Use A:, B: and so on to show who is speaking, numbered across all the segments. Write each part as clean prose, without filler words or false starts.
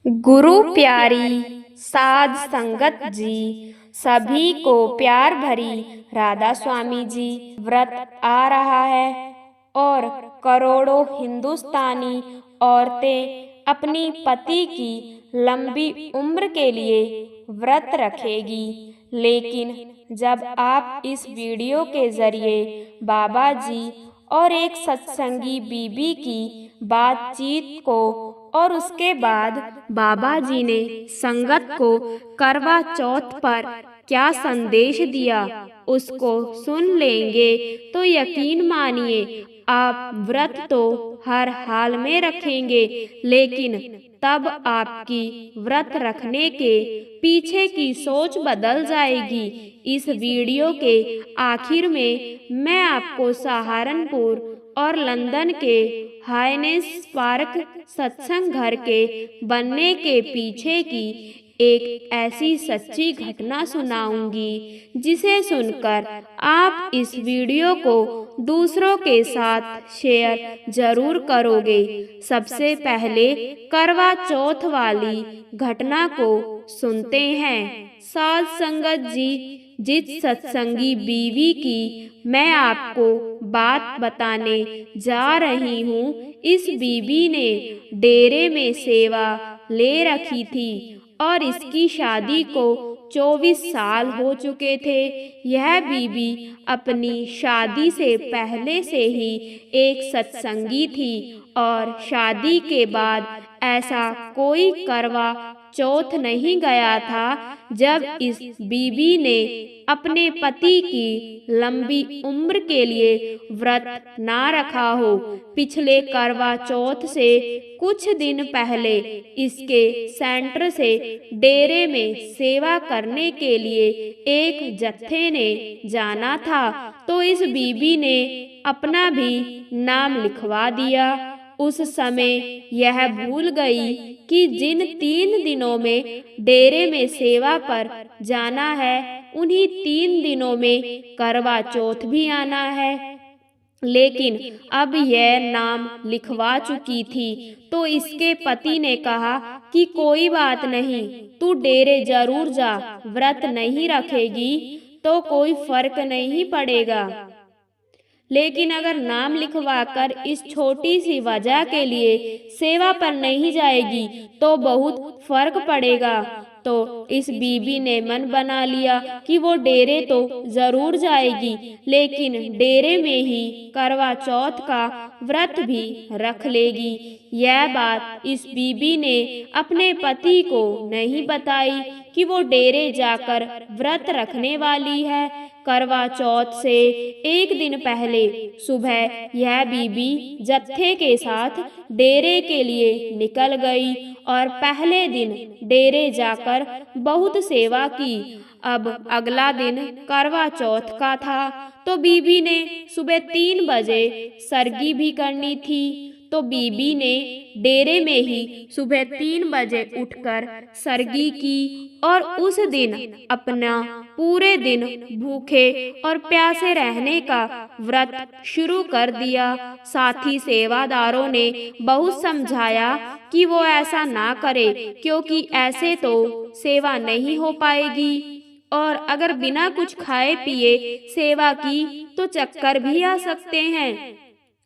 A: गुरु प्यारी साध संगत जी, सभी को प्यार भरी राधा स्वामी जी। व्रत आ रहा है और करोड़ों हिंदुस्तानी औरतें अपनी पति की लंबी उम्र के लिए व्रत रखेगी। लेकिन जब आप इस वीडियो के जरिए बाबा जी और एक सत्संगी बीबी की बातचीत को और उसके बाद बाबा जी ने संगत को करवा चौथ पर क्या संदेश दिया उसको सुन लेंगे तो यकीन मानिए आप व्रत तो हर हाल में रखेंगे, लेकिन तब आपकी व्रत रखने के पीछे की सोच बदल जाएगी। इस वीडियो के आखिर में मैं आपको सहारनपुर और लंदन के हाइनेस पार्क सत्संग घर के बनने के पीछे की एक ऐसी सच्ची घटना सुनाऊंगी जिसे सुनकर आप इस वीडियो को दूसरों के साथ शेयर जरूर करोगे। सबसे पहले करवा चौथ वाली घटना को सुनते हैं। साध संगत जी, जिस सत्संगी बीवी की मैं आपको बात बताने जा रही हूँ, इस बीबी ने डेरे में सेवा ले रखी थी और इसकी शादी को 24 साल हो चुके थे। यह बीबी अपनी शादी से पहले से ही एक सत्संगी थी और शादी के बाद ऐसा कोई करवा चौथ नहीं गया था जब इस बीबी ने अपने पति की लंबी उम्र के लिए व्रत ना रखा हो। पिछले करवा चौथ से कुछ दिन पहले इसके सेंटर से डेरे में सेवा करने के लिए एक जत्थे ने जाना था, तो इस बीबी ने अपना भी नाम लिखवा दिया। उस समय यह भूल गई कि जिन 3 दिनों में डेरे में सेवा पर जाना है, उन्हीं 3 दिनों में करवा चौथ भी आना है। लेकिन अब यह नाम लिखवा चुकी थी, तो इसके पति ने कहा कि कोई बात नहीं, तू डेरे जरूर जा, व्रत नहीं रखेगी तो कोई फर्क नहीं पड़ेगा, लेकिन अगर नाम लिखवाकर इस छोटी सी वजह के लिए सेवा पर नहीं जाएगी तो बहुत फर्क पड़ेगा। तो इस बीबी ने मन बना लिया कि वो डेरे तो जरूर जाएगी, लेकिन डेरे में ही करवा चौथ का व्रत भी रख लेगी। यह बात इस बीबी ने अपने पति को नहीं बताई कि वो डेरे जाकर व्रत रखने वाली है। करवा चौथ से एक दिन पहले सुबह यह बीबी जत्थे के साथ डेरे के लिए निकल गई और पहले दिन डेरे जाकर बहुत सेवा की। अब अगला दिन करवा चौथ का था, तो बीबी ने सुबह 3 बजे सरगी भी करनी थी। तो बीबी ने डेरे में ही सुबह 3 बजे उठकर सरगी की और उस दिन अपना पूरे दिन भूखे और प्यासे रहने का व्रत शुरू कर दिया। साथी सेवादारों ने बहुत समझाया कि वो ऐसा ना करे, क्योंकि ऐसे तो सेवा नहीं हो पाएगी और अगर बिना कुछ खाए पिए सेवा की तो चक्कर भी आ सकते हैं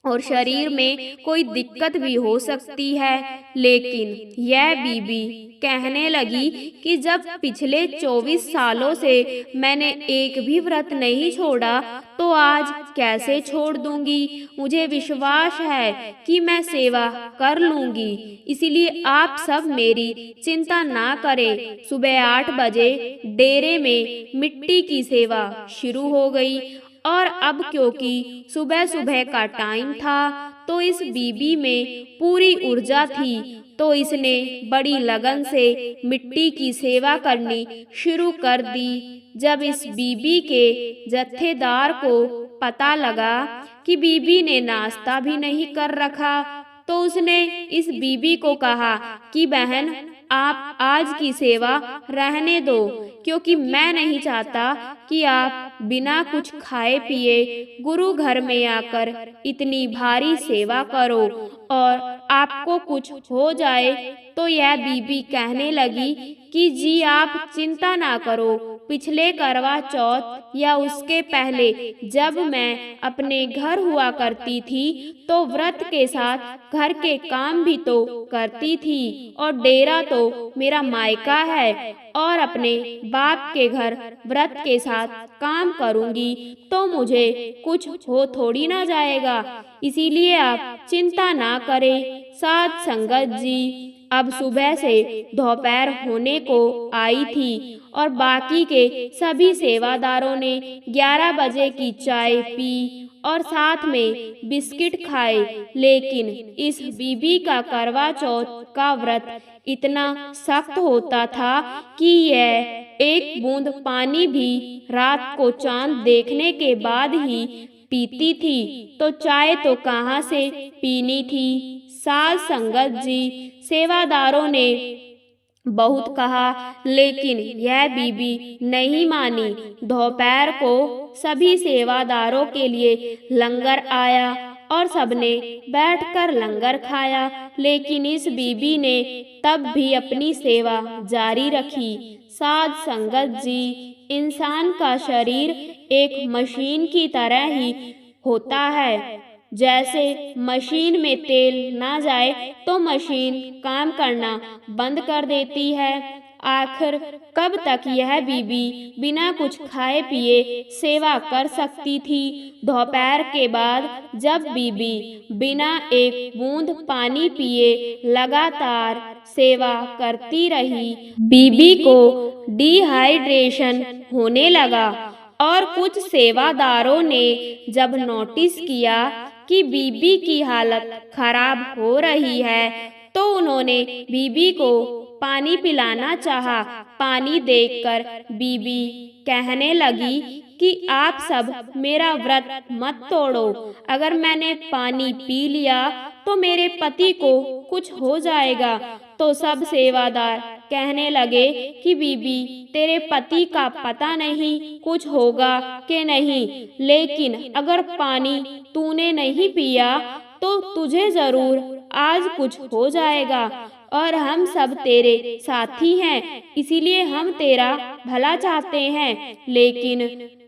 A: और शरीर में कोई दिक्कत भी हो सकती है। लेकिन यह बीबी कहने लगी कि जब पिछले 24 सालों से मैंने एक भी व्रत नहीं छोड़ा, तो आज कैसे छोड़ दूंगी। मुझे विश्वास है कि मैं सेवा कर लूंगी, इसीलिए आप सब मेरी चिंता ना करें। सुबह 8 बजे डेरे में मिट्टी की सेवा शुरू हो गई और अब क्योंकि सुबह सुबह का टाइम था, तो इस बीबी में पूरी ऊर्जा थी, तो इसने बड़ी लगन से मिट्टी की सेवा करनी शुरू कर दी। जब इस बीबी के जत्थेदार को पता लगा कि बीबी ने नाश्ता भी नहीं कर रखा, तो उसने इस बीबी को कहा कि बहन, आप आज की सेवा रहने दो, क्योंकि मैं नहीं चाहता कि आप बिना कुछ खाए पिए गुरु घर में आकर इतनी भारी सेवा करो और आपको कुछ हो जाए तो यह बीबी कहने लगी कि जी आप चिंता ना करो, पिछले करवा चौथ या उसके पहले जब मैं अपने घर हुआ करती थी तो व्रत के साथ घर के काम भी तो करती थी, और डेरा तो मेरा मायका है, और अपने बाप के घर व्रत के साथ काम करूंगी तो मुझे कुछ हो थोड़ी ना जाएगा, इसीलिए आप चिंता ना करें साध संगत जी। अब सुबह से दोपहर होने को आई थी और बाकी के सभी सेवादारों ने 11 बजे की चाय पी और साथ में बिस्किट खाए, लेकिन इस बीबी का करवा चौथ का व्रत इतना सख्त होता था कि यह एक बूंद पानी भी रात को चांद देखने के बाद ही पीती थी, तो चाय तो कहाँ से पीनी थी। साध संगत जी, सेवादारों ने बहुत कहा लेकिन यह बीबी नहीं मानी। दोपहर को सभी सेवादारों के लिए लंगर आया और सबने बैठकर लंगर खाया, लेकिन इस बीबी ने तब भी अपनी सेवा जारी रखी। साध संगत जी, इंसान का शरीर एक मशीन की तरह ही होता है, जैसे मशीन में तेल ना जाए तो मशीन काम करना बंद कर देती है। आखिर कब तक यह बीबी बिना कुछ खाए पिए सेवा कर सकती थी। दोपहर के बाद जब बीबी बिना एक बूंद पानी पिए लगातार सेवा करती रही, बीबी को डिहाइड्रेशन होने लगा और कुछ सेवादारों ने जब नोटिस किया कि बीबी की हालत खराब हो रही है तो उन्होंने बीबी को पानी पिलाना चाहा। पानी देखकर बीबी कहने लगी कि आप सब मेरा व्रत मत तोड़ो, अगर मैंने पानी पी लिया तो मेरे पति को कुछ हो जाएगा। तो सब सेवादार कहने लगे कि बीबी तेरे पति का पता नहीं कुछ होगा कि नहीं, लेकिन अगर पानी तूने नहीं पिया तो तुझे जरूर आज कुछ हो जाएगा, और हम सब तेरे साथी हैं, इसीलिए हम तेरा भला चाहते हैं। लेकिन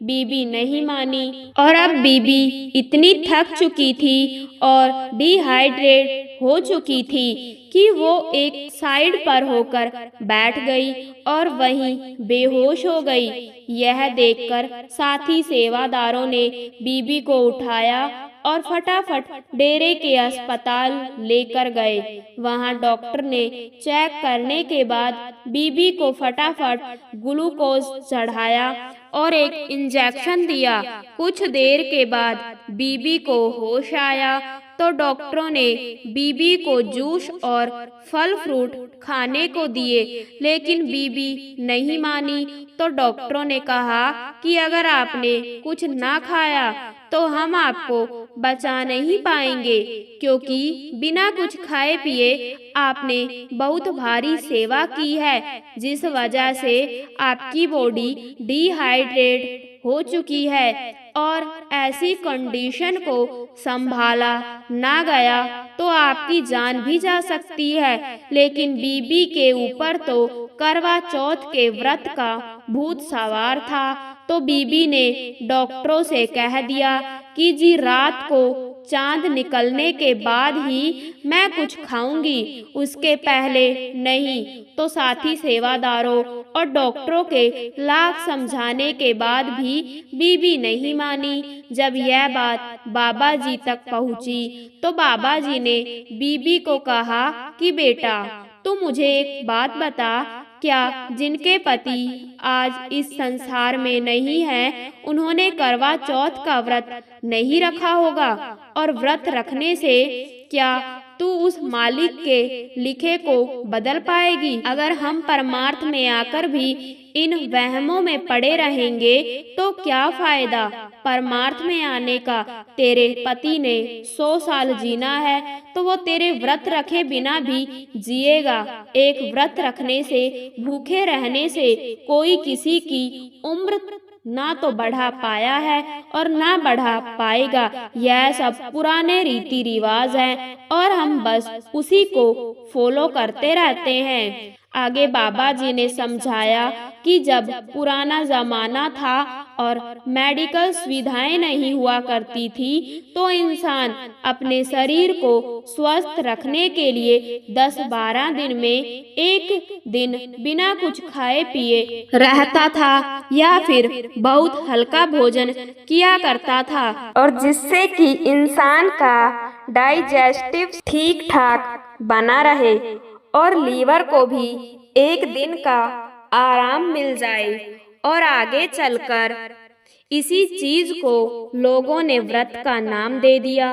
A: बीबी नहीं मानी और अब बीबी इतनी थक चुकी थी और डिहाइड्रेट हो चुकी थी कि वो एक साइड पर होकर बैठ गई और वहीं बेहोश हो गई। यह देखकर साथी सेवादारों ने बीबी को उठाया और फटाफट डेरे के अस्पताल लेकर गए। वहां डॉक्टर ने चेक करने के बाद बीबी को फटाफट ग्लूकोज चढ़ाया और एक इंजेक्शन दिया। कुछ देर के बाद बीबी को होश आया तो डॉक्टरों ने बीबी को जूस और फल फ्रूट खाने को दिए, लेकिन बीबी नहीं मानी। तो डॉक्टरों ने कहा कि अगर आपने कुछ ना खाया तो हम आपको बचा नहीं पाएंगे, क्योंकि बिना कुछ खाए पिए आपने बहुत भारी सेवा की है, जिस वजह से आपकी बॉडी डिहाइड्रेट हो चुकी है और ऐसी कंडीशन को संभाला ना गया तो आपकी जान भी जा सकती है। लेकिन बीबी के ऊपर तो करवा चौथ के व्रत का भूत सवार था, तो बीबी ने डॉक्टरों से कह दिया कि जी रात को चांद निकलने के बाद ही मैं कुछ खाऊंगी, उसके पहले नहीं। तो साथी सेवादारों और डॉक्टरों के लाख समझाने के बाद भी बीबी नहीं मानी। जब यह बात बाबा जी तक पहुंची तो बाबा जी ने बीबी को कहा कि बेटा तू मुझे एक बात बता, क्या जिनके पति आज इस संसार में नहीं हैं, उन्होंने करवा चौथ का व्रत नहीं रखा होगा, और व्रत रखने से क्या तू उस मालिक के लिखे को बदल पाएगी? अगर हम परमार्थ में आकर भी इन वहमों में पड़े रहेंगे तो क्या फायदा? परमार्थ में आने का तेरे पति ने 100 साल जीना है तो वो तेरे व्रत रखे बिना भी जिएगा। एक व्रत रखने से, भूखे रहने से कोई किसी की उम्र ना तो बढ़ा पाया है और ना बढ़ा पाएगा। यह सब पुराने रीति रिवाज हैं और हम बस उसी को फॉलो करते रहते हैं। आगे बाबा जी ने समझाया कि जब पुराना जमाना था और मेडिकल सुविधाएं नहीं हुआ करती थी तो इंसान अपने शरीर को स्वस्थ रखने के लिए 10-12 दिन में एक दिन बिना कुछ खाए पिए रहता था या फिर बहुत हल्का भोजन किया करता था, और जिससे कि इंसान का डाइजेस्टिव ठीक ठाक बना रहे और लीवर को भी एक दिन का आराम मिल जाए। और आगे चलकर इसी चीज को लोगों ने व्रत का नाम दे दिया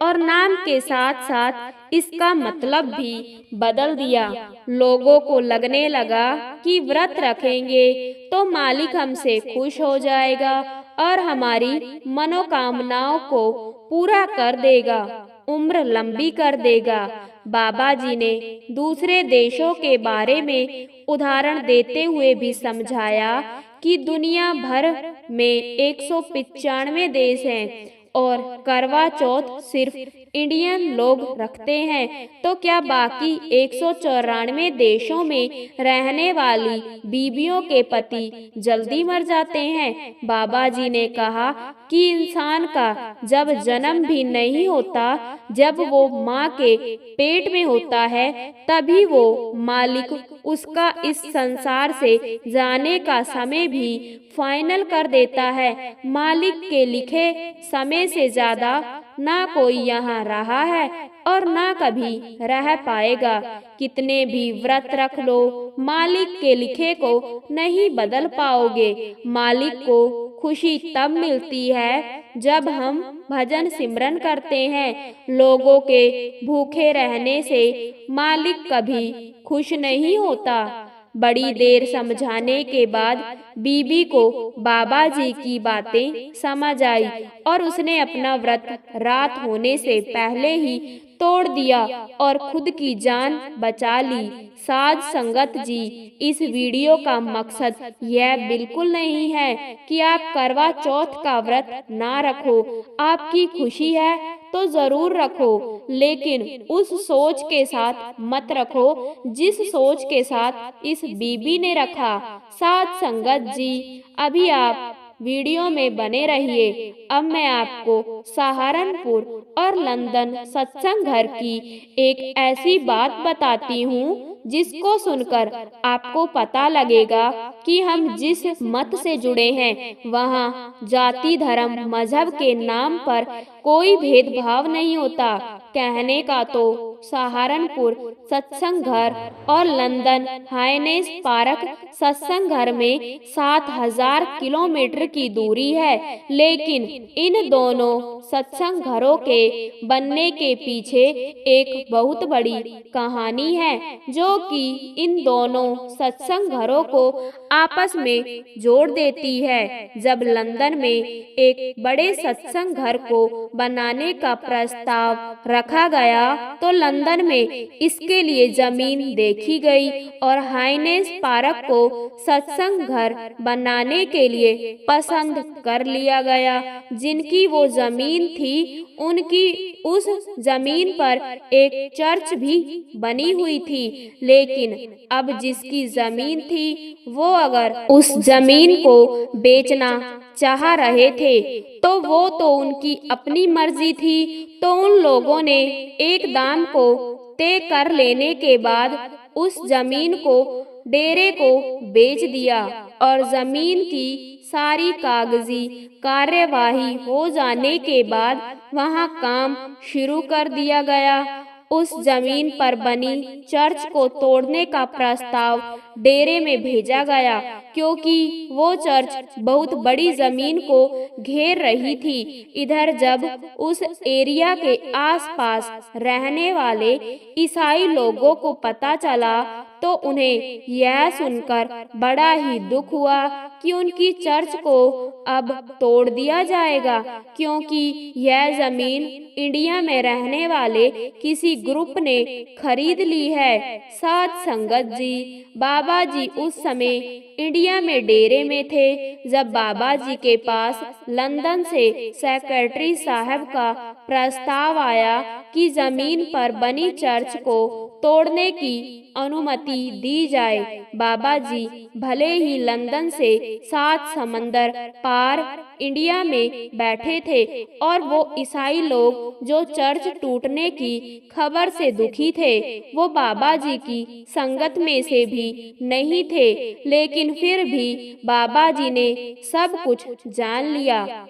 A: और नाम के साथ साथ इसका मतलब भी बदल दिया। लोगों को लगने लगा कि व्रत रखेंगे तो मालिक हमसे खुश हो जाएगा और हमारी मनोकामनाओं को पूरा कर देगा, उम्र लंबी कर देगा। बाबा जी ने दूसरे देशों के बारे में उदाहरण देते हुए भी समझाया कि दुनिया भर में 195 देश हैं और करवा चौथ सिर्फ इंडियन लोग रखते हैं, तो क्या बाकी 194 देशों में रहने वाली बीबियों के पति जल्दी मर जाते हैं? बाबा जी ने कहा कि इंसान का जब जन्म भी नहीं होता, जब वो माँ के पेट में होता है, तभी वो मालिक उसका इस संसार से जाने का समय भी फाइनल कर देता है। मालिक के लिखे समय से ज्यादा ना कोई यहाँ रहा है और ना कभी रह पाएगा। कितने भी व्रत रख लो, मालिक के लिखे को नहीं बदल पाओगे। मालिक को खुशी तब मिलती है जब हम भजन सिमरन करते हैं। लोगों के भूखे रहने से मालिक कभी खुश नहीं होता। बड़ी देर समझाने के बाद बीबी को बाबा जी की बातें समझ आई और उसने अपना व्रत रात होने से पहले ही तोड़ दिया और खुद की जान बचा ली। साध संगत जी, इस वीडियो का मकसद यह बिल्कुल नहीं है कि आप करवा चौथ का व्रत ना रखो। आपकी खुशी है तो जरूर रखो, लेकिन उस सोच के साथ मत रखो जिस सोच के साथ इस बीबी ने रखा। साध संगत जी, अभी आप वीडियो में बने रहिए। अब मैं आपको सहारनपुर और लंदन सत्संग घर की एक ऐसी बात बताती हूँ जिसको सुनकर आपको पता लगेगा कि हम जिस मत से जुड़े हैं वहाँ जाति धर्म मजहब के नाम पर कोई भेदभाव नहीं होता। कहने का तो सहारनपुर सत्संग घर और लंदन हाइनेस पार्क सत्संग घर में 7000 किलोमीटर की दूरी है, लेकिन इन दोनों सत्संग घरों के बनने के पीछे एक बहुत बड़ी कहानी है जो कि इन दोनों सत्संग घरों को आपस में जोड़ देती है। जब लंदन में एक बड़े सत्संग घर को बनाने का प्रस्ताव रखा गया तो लंदन में इसके लिए जमीन देखी गई और हाइनेस पार्क को सत्संग घर बनाने के लिए पसंद कर लिया गया। जिनकी वो जमीन थी उनकी उस जमीन पर एक चर्च भी बनी हुई थी, लेकिन अब जिसकी जमीन थी वो अगर उस जमीन को बेचना चाह रहे थे तो वो तो उनकी अपनी मर्जी थी। तो उन लोगों ने एक दाम को तय कर लेने के बाद उस जमीन को डेरे को बेच दिया और जमीन की सारी कागजी कार्यवाही हो जाने के बाद वहां काम शुरू कर दिया गया। उस जमीन पर बनी चर्च को तोड़ने का प्रस्ताव डेरे में भेजा गया क्योंकि वो चर्च बहुत बड़ी जमीन को घेर रही थी। इधर जब उस एरिया के आसपास रहने वाले ईसाई लोगों को पता चला तो उन्हें यह सुनकर बड़ा ही दुख हुआ कि उनकी चर्च को अब तोड़ दिया जाएगा, क्योंकि यह जमीन इंडिया में रहने वाले किसी ग्रुप ने खरीद ली है। साध संगत जी, बाबा जी उस समय इंडिया में डेरे में थे जब बाबा जी के पास लंदन से सेक्रेटरी साहब का प्रस्ताव आया कि जमीन पर बनी चर्च को तोड़ने की अनुमति दी जाए। बाबा जी भले ही लंदन से 7 समंदर पार इंडिया में बैठे थे और वो ईसाई लोग जो चर्च टूटने की खबर से दुखी थे, वो बाबा जी की संगत में से भी नहीं थे, लेकिन फिर भी बाबा जी ने सब कुछ जान लिया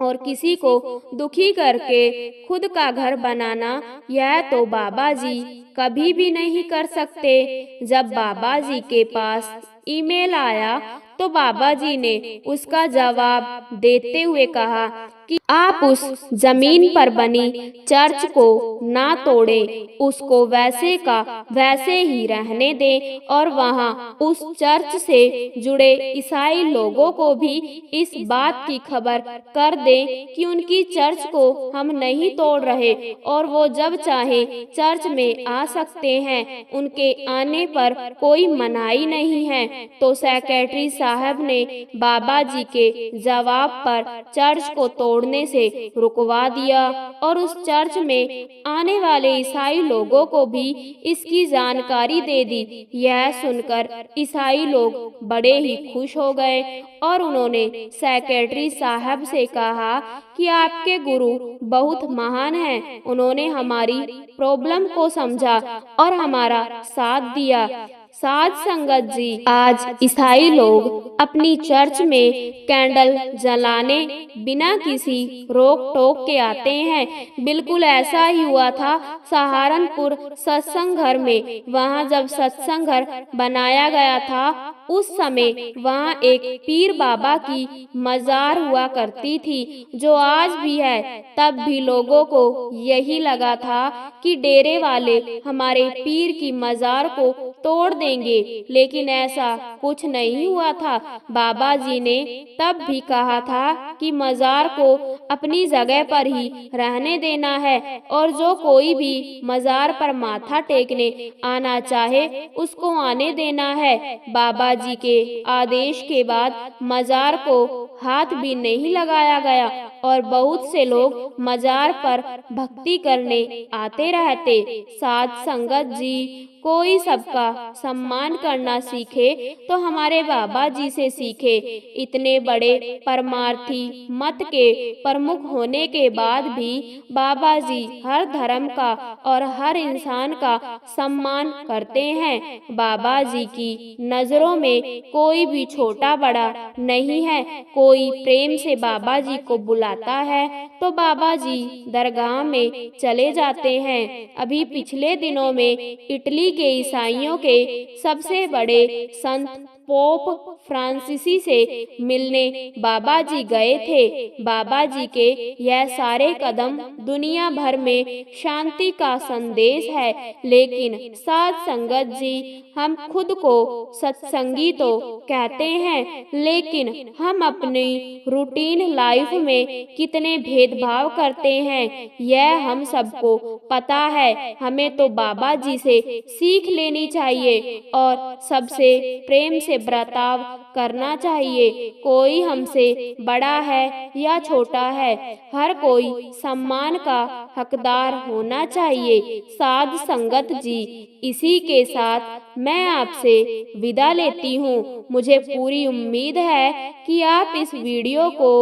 A: और किसी को दुखी करके खुद का घर बनाना, यह तो बाबा जी कभी भी नहीं कर सकते। जब बाबा जी के पास ईमेल आया तो बाबा जी ने उसका जवाब देते हुए कहा कि आप उस जमीन पर बनी चर्च को ना तोड़ें, उसको वैसे का वैसे ही रहने दें और वहां उस चर्च से जुड़े ईसाई लोगों को भी इस बात की खबर कर दें कि उनकी चर्च को हम नहीं तोड़ रहे और वो जब चाहे चर्च में आ सकते हैं, उनके आने पर कोई मनाही नहीं है। तो सेक्रेटरी साहब ने बाबा जी के जवाब पर चर्च को तोड़ने से रुकवा दिया और उस चर्च में आने वाले ईसाई लोगों को भी इसकी जानकारी दे दी। यह सुनकर ईसाई लोग बड़े ही खुश हो गए और उन्होंने सेक्रेटरी साहब से कहा कि आपके गुरु बहुत महान हैं, उन्होंने हमारी प्रॉब्लम को समझा और हमारा साथ दिया। साध संगत जी, आज ईसाई लोग अपनी चर्च में कैंडल जलाने बिना किसी रोक टोक के आते हैं। बिल्कुल ऐसा ही हुआ था सहारनपुर सत्संग घर में। वहाँ जब सत्संग घर बनाया गया था, उस समय वहाँ एक पीर बाबा की मजार हुआ करती थी, जो आज भी है। तब भी लोगों को यही लगा था कि डेरे वाले हमारे पीर की मजार को तोड़ देंगे, लेकिन ऐसा कुछ नहीं हुआ था। बाबा जी ने तब भी कहा था कि मजार को अपनी जगह पर ही रहने देना है और जो कोई भी मजार पर माथा टेकने आना चाहे उसको आने देना है। बाबा जी के आदेश के बाद मजार को हाथ भी नहीं लगाया गया और बहुत से लोग मजार पर भक्ति करने आते रहते। साध संगत जी, कोई सबका सम्मान करना सीखे तो हमारे बाबा जी से सीखे। इतने बड़े परमार्थी मत के प्रमुख होने के बाद भी बाबा जी हर धर्म का और हर इंसान का सम्मान करते हैं। बाबा जी की नजरों में कोई भी छोटा बड़ा नहीं है। कोई प्रेम से बाबा जी को बुलाता है तो बाबा जी दरगाह में चले जाते हैं। अभी पिछले दिनों में इटली के ईसाइयों के सबसे बड़े संत पोप फ्रांसीसी से मिलने बाबा जी गए थे। बाबा जी के यह सारे कदम दुनिया भर में शांति का संदेश है, लेकिन साध संगत जी, हम खुद को सत्संगी तो कहते हैं, लेकिन हम अपनी रूटीन लाइफ में कितने भेदभाव करते हैं यह हम सबको पता है। हमें तो बाबा जी से सीख लेनी चाहिए और सबसे प्रेम से बर्ताव करना चाहिए। कोई हमसे बड़ा है या छोटा है, हर कोई सम्मान का हकदार होना चाहिए। साध संगत जी, इसी के साथ मैं आपसे विदा लेती हूँ। मुझे पूरी उम्मीद है कि आप इस वीडियो को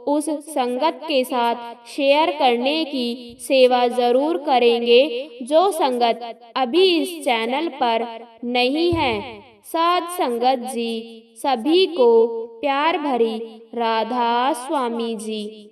A: उस संगत के साथ शेयर करने की सेवा जरूर करेंगे जो संगत अभी इस चैनल पर नहीं है। साध संगत जी, सभी को प्यार भरी राधा स्वामी जी।